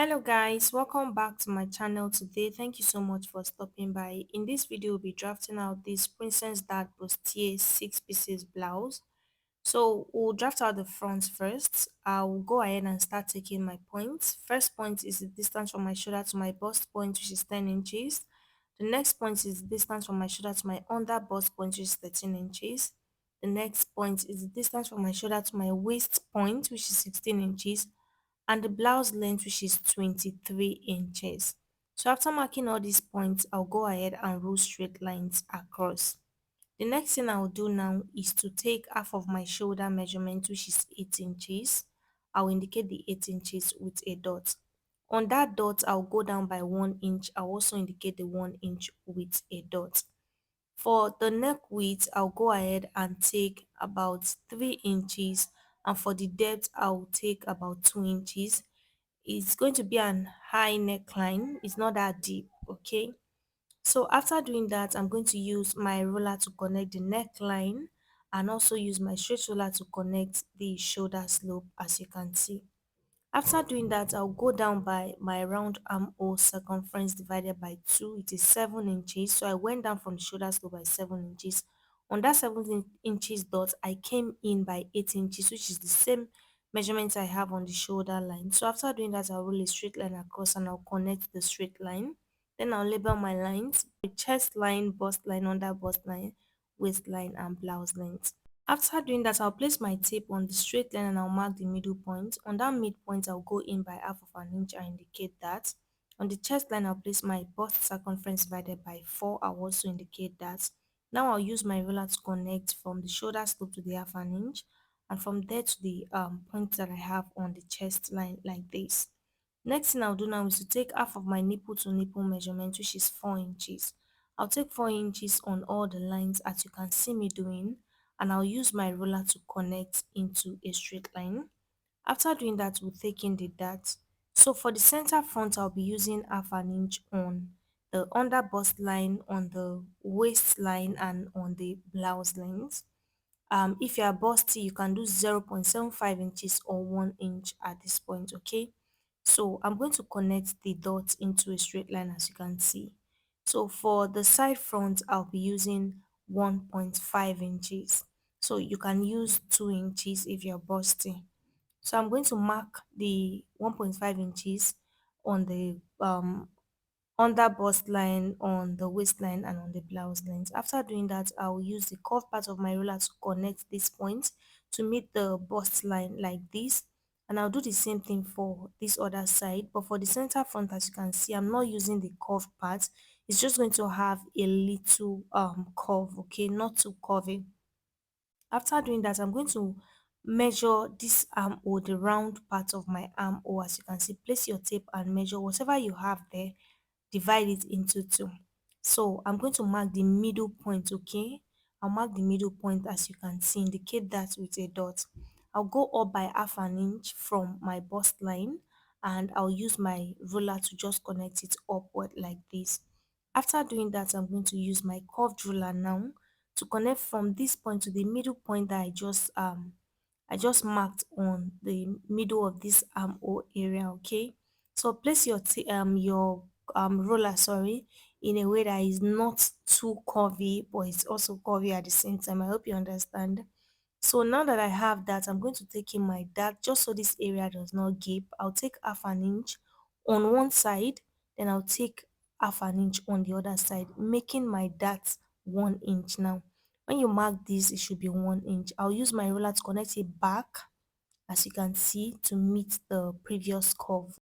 Hello guys, welcome back to my channel today. Thank you so much for stopping by. In this video, we'll be drafting out this Princess Dart Bustier 6 pieces blouse. So we'll draft out the front first. I'll go ahead and start taking my points. First point is the distance from my shoulder to my bust point, which is 10 inches. The next point is the distance from my shoulder to my under bust point, which is 13 inches. The next point is the distance from my shoulder to my waist point, which is 16 inches, and the blouse length, which is 23 inches. So after marking all these points, I'll go ahead and rule straight lines across. The next thing I'll do now is to take half of my shoulder measurement, which is 8 inches. I'll indicate the 8 inches with a dot. On that dot, I'll go down by 1 inch. I'll also indicate the 1 inch with a dot. For the neck width, I'll go ahead and take about 3 inches, and for the depth, I'll take about 2 inches. It's going to be an high neckline, it's not that deep, okay? So after doing that, I'm going to use my ruler to connect the neckline and also use my straight ruler to connect the shoulder slope, as you can see. After doing that, I'll go down by my round armhole circumference divided by 2. It is 7 inches. So I went down from the shoulder slope by 7 inches. On that 7 inches dot, I came in by 8 inches, which is the same measurement I have on the shoulder line. So after doing that, I'll roll a straight line across and I'll connect the straight line. Then I'll label my lines: the chest line, bust line, under bust line, waistline, and blouse length. After doing that, I'll place my tape on the straight line and I'll mark the middle point. On that midpoint, I'll go in by half of an inch and indicate that. On the chest line, I'll place my bust circumference divided by 4. I'll also indicate that. Now I'll use my ruler to connect from the shoulder slope to the half an inch, and from there to the point that I have on the chest line, like this. Next thing I'll do now is to take half of my nipple to nipple measurement, which is 4 inches. I'll take 4 inches on all the lines as you can see me doing, and I'll use my ruler to connect into a straight line. After doing that, we'll take in the dart. So for the center front, I'll be using half an inch on the under bust line, on the waistline, and on the blouse length. If you are busty, you can do 0.75 inches or 1 inch at this point, okay? So I'm going to connect the dots into a straight line, as you can see. So for the side front, I'll be using 1.5 inches. So you can use 2 inches if you're busty. So I'm going to mark the 1.5 inches on the under bust line, on the waistline, and on the blouse length. After doing that, I'll use the curved part of my ruler to connect this point to meet the bust line like this, and I'll do the same thing for this other side. But for the center front, as you can see, I'm not using the curved part. It's just going to have a little curve, okay, not too curvy. After doing that, I'm going to measure this armhole, the round part of my armhole. As you can see, place your tape and measure whatever you have there, divide it into 2. So I'm going to mark the middle point, okay? I'll mark the middle point, as you can see, indicate that with a dot. I'll go up by half an inch from my bust line, and I'll use my ruler to just connect it upward like this. After doing that, I'm going to use my curved ruler now to connect from this point to the middle point that I just marked on the middle of this armhole area, okay? So place your roller, sorry, in a way that is not too curvy, but it's also curvy at the same time. I hope you understand. So now that I have that, I'm going to take in my dart just so this area does not gape. I'll take half an inch on one side, then I'll take half an inch on the other side, making my dart 1 inch now. When you mark this, it should be 1 inch. I'll use my ruler to connect it back, as you can see, to meet the previous curve.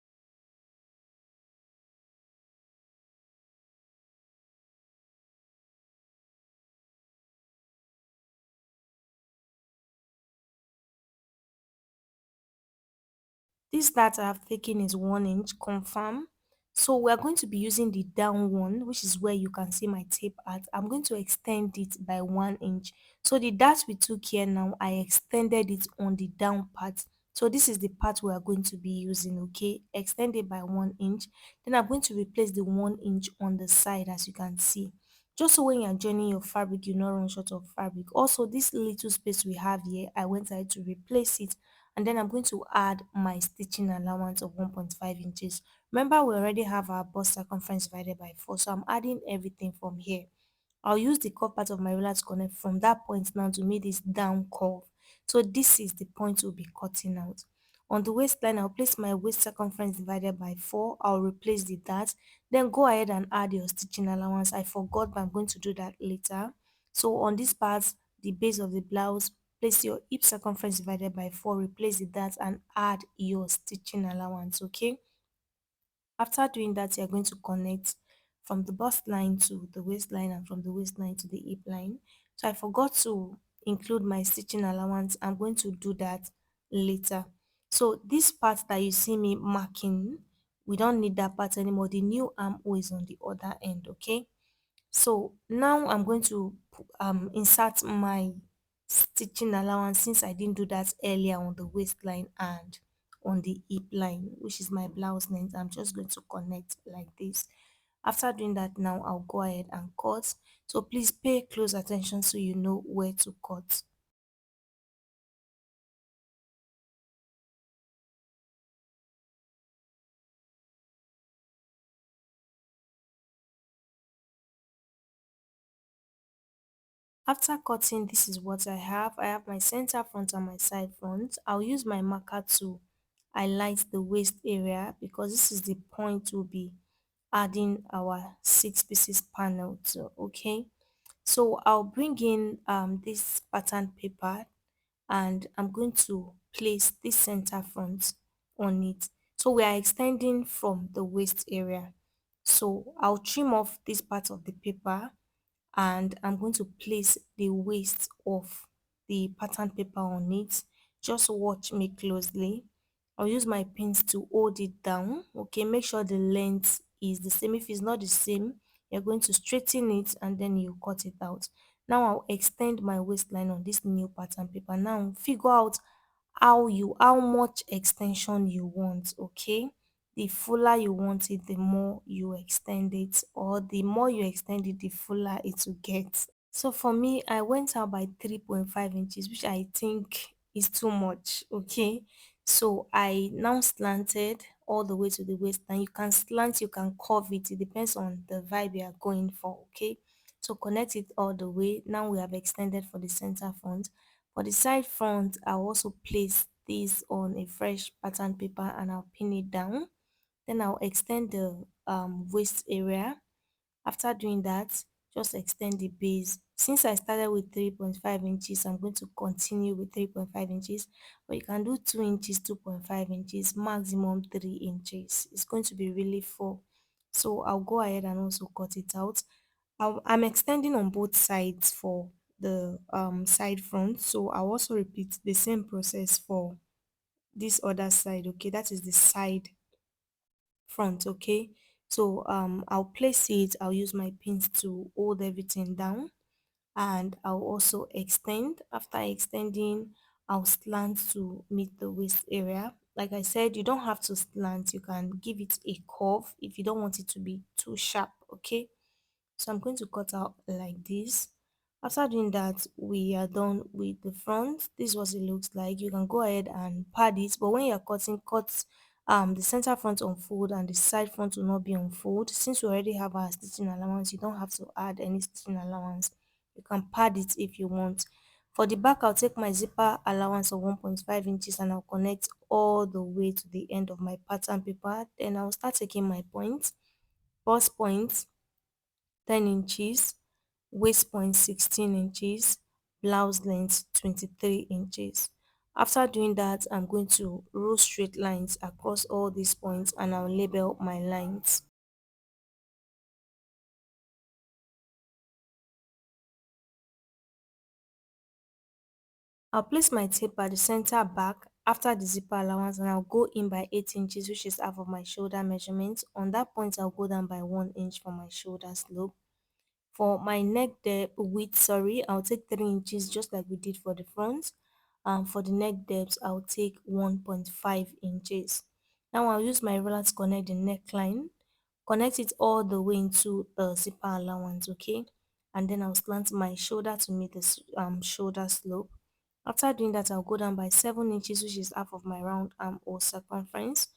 This dart I have taken is 1 inch, confirm. So we are going to be using the down one, which is where you can see my tape at. I'm going to extend it by 1 inch. So the dart we took here now, I extended it on the down part. So this is the part we are going to be using, okay? Extend it by 1 inch. Then I'm going to replace the 1 inch on the side, as you can see. Just so when you're joining your fabric, you not run short of fabric. Also, this little space we have here, I went ahead to replace it and then I'm going to add my stitching allowance of 1.5 inches. Remember, we already have our bust circumference divided by 4, so I'm adding everything from here. I'll use the curve part of my ruler to connect from that point now to make this down curve. So this is the point we'll be cutting out. On the waistline, I'll place my waist circumference divided by 4. I'll replace the dart. Then go ahead and add your stitching allowance. I forgot, but I'm going to do that later. So on this part, the base of the blouse, place your hip circumference divided by 4, replace the dart and add your stitching allowance, okay? After doing that, you're going to connect from the bust line to the waistline and from the waistline to the hip line. So I forgot to include my stitching allowance. I'm going to do that later. So this part that you see me marking, we don't need that part anymore. The new armhole is on the other end, okay? So now I'm going to insert my stitching allowance since I didn't do that earlier on the waistline and on the hip line, which is my blouse length. I'm just going to connect like this. After doing that, now I'll go ahead and cut. So please pay close attention so you know where to cut. After cutting, this is what I have. I have my center front and my side front. I'll use my marker to highlight the waist area because this is the point we'll be adding our 6 pieces panel to, okay? So I'll bring in this pattern paper and I'm going to place this center front on it. So we are extending from the waist area. So I'll trim off this part of the paper and I'm going to place the waist of the pattern paper on it. Just watch me closely. I'll use my pins to hold it down. Okay, make sure the length is the same. If it's not the same, you're going to straighten it and then you cut it out. Now I'll extend my waistline on this new pattern paper. Now figure out how much extension you want, okay? The fuller you want it, the more you extend it, or the more you extend it, the fuller it will get. So for me, I went out by 3.5 inches, which I think is too much, okay? So I now slanted all the way to the waist. And you can slant, you can curve it. It depends on the vibe you are going for, okay? So connect it all the way. Now we have extended for the center front. For the side front, I'll also place this on a fresh pattern paper and I'll pin it down. Then I'll extend the waist area. After doing that, just extend the base. Since I started with 3.5 inches, I'm going to continue with 3.5 inches, but you can do 2 inches, 2.5 inches, maximum 3 inches. It's going to be really full. So I'll go ahead and also cut it out. I'm extending on both sides for the side front, so I'll also repeat the same process for this other side, okay? That is the side front, okay? So I'll place it, I'll use my pins to hold everything down and I'll also extend. After extending, I'll slant to meet the waist area. Like I said, you don't have to slant, you can give it a curve if you don't want it to be too sharp, okay? So I'm going to cut out like this. After doing that, we are done with the front. This is what it looks like. You can go ahead and pad it, but when you're cutting, cut the center front on fold and the side front will not be on fold. Since we already have our stitching allowance, you don't have to add any stitching allowance. You can pad it if you want. For the back, I'll take my zipper allowance of 1.5 inches and I'll connect all the way to the end of my pattern paper. Then I'll start taking my points, bust points, 10 inches, waist point 16 inches, blouse length 23 inches. After doing that, I'm going to row straight lines across all these points and I'll label my lines. I'll place my tape at the center back after the zipper allowance and I'll go in by 8 inches, which is half of my shoulder measurement. On that point, I'll go down by 1 inch for my shoulder slope. For my neck depth width, sorry, I'll take 3 inches just like we did for the front. For the neck depth, I'll take 1.5 inches. Now I'll use my ruler to connect the neckline. Connect it all the way into the zipper allowance, okay? And then I'll slant my shoulder to meet the shoulder slope. After doing that, I'll go down by 7 inches, which is half of my round arm or circumference.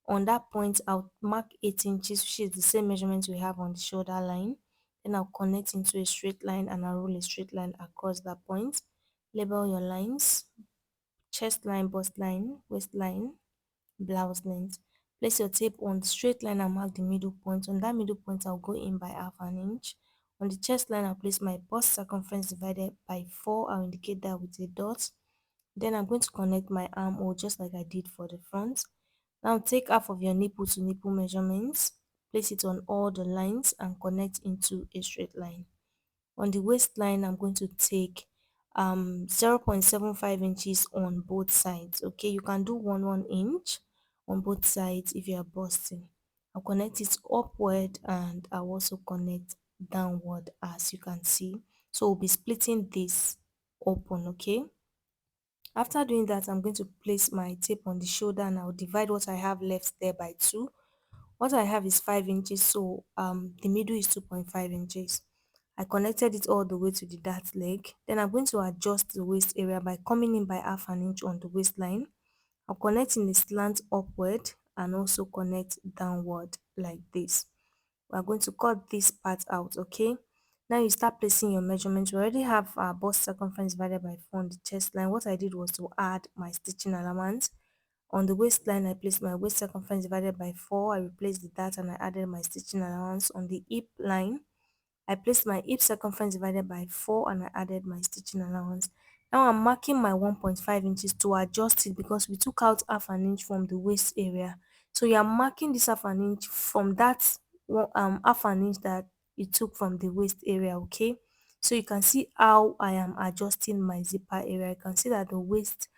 On that point, I'll mark 8 inches, which is the same measurement we have on the shoulder line. Then I'll connect into a straight line and I'll roll a straight line across that point. Label your lines: chest line, bust line, waistline, blouse length. Place your tape on the straight line and mark the middle point. On that middle point, I'll go in by half an inch. On the chest line, I'll place my bust circumference divided by 4. I'll indicate that with a dot. Then I'm going to connect my armhole just like I did for the front. Now take half of your nipple to nipple measurements, place it on all the lines and connect into a straight line. On the waistline, I'm going to take 0.75 inches on both sides. Okay, you can do 1 inch on both sides if you are busting. I'll connect it upward and I'll also connect downward, as you can see. So we'll be splitting this open. Okay, after doing that, I'm going to place my tape on the shoulder and I'll divide what I have left there by 2. What I have is 5 inches, so the middle is 2.5 inches. I connected it all the way to the dart leg. Then I'm going to adjust the waist area by coming in by half an inch on the waistline. I'll connect in a slant upward and also connect downward like this. We're going to cut this part out. Okay, now you start placing your measurements. We already have our bust circumference divided by 4 on the chest line. What I did was to add my stitching allowance. On the waistline, I placed my waist circumference divided by 4. I replaced the dart and I added my stitching allowance. On the hip line, I placed my hip circumference divided by 4 and I added my stitching allowance. Now I'm marking my 1.5 inches to adjust it because we took out half an inch from the waist area. So you are marking this half an inch from that half an inch that you took from the waist area. Okay, so you can see how I am adjusting my zipper area. You can see that the waist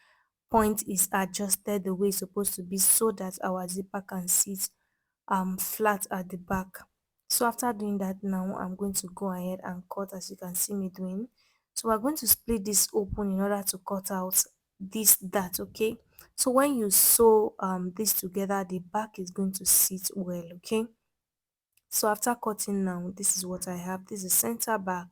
point is adjusted the way it's supposed to be so that our zipper can sit flat at the back. So after doing that, now I'm going to go ahead and cut, as you can see me doing. So we're going to split this open in order to cut out this dart. Okay, so when you sew this together, the back is going to sit well. Okay, so after cutting now, this is what I have. This is center back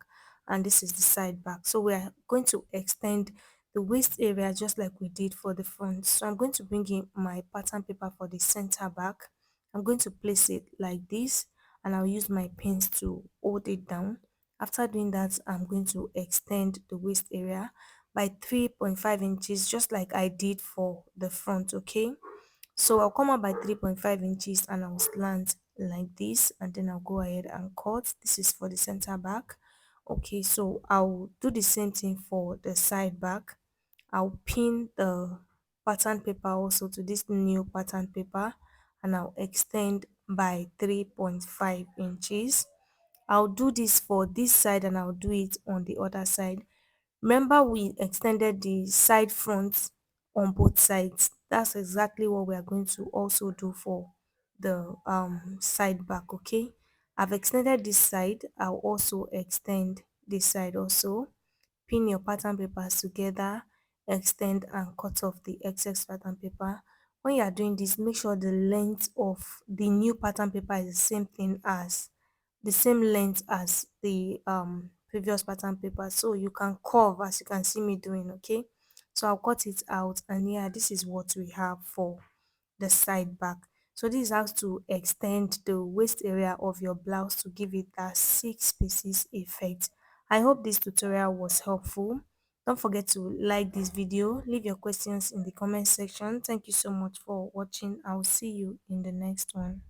and this is the side back. So we are going to extend the waist area just like we did for the front. So I'm going to bring in my pattern paper for the center back. I'm going to place it like this and I'll use my pins to hold it down. After doing that, I'm going to extend the waist area by 3.5 inches just like I did for the front. Okay, so I'll come out by 3.5 inches and I'll slant like this and then I'll go ahead and cut. This is for the center back. Okay, so I'll do the same thing for the side back. I'll pin the pattern paper also to this new pattern paper and I'll extend by 3.5 inches. I'll do this for this side and I'll do it on the other side. Remember, we extended the side front on both sides. That's exactly what we are going to also do for the side back. Okay, I've extended this side. I'll also extend this side also. Pin your pattern papers together, extend and cut off the excess pattern paper. When you are doing this, make sure the length of the new pattern paper is the same length as the previous pattern paper, so you can curve as you can see me doing. Okay, so I'll cut it out and yeah, this is what we have for the side back. So this is how to extend the waist area of your blouse to give it that 6 pieces effect. I hope this tutorial was helpful. Don't forget to like this video, leave your questions in the comment section. Thank you so much for watching. I'll see you in the next one.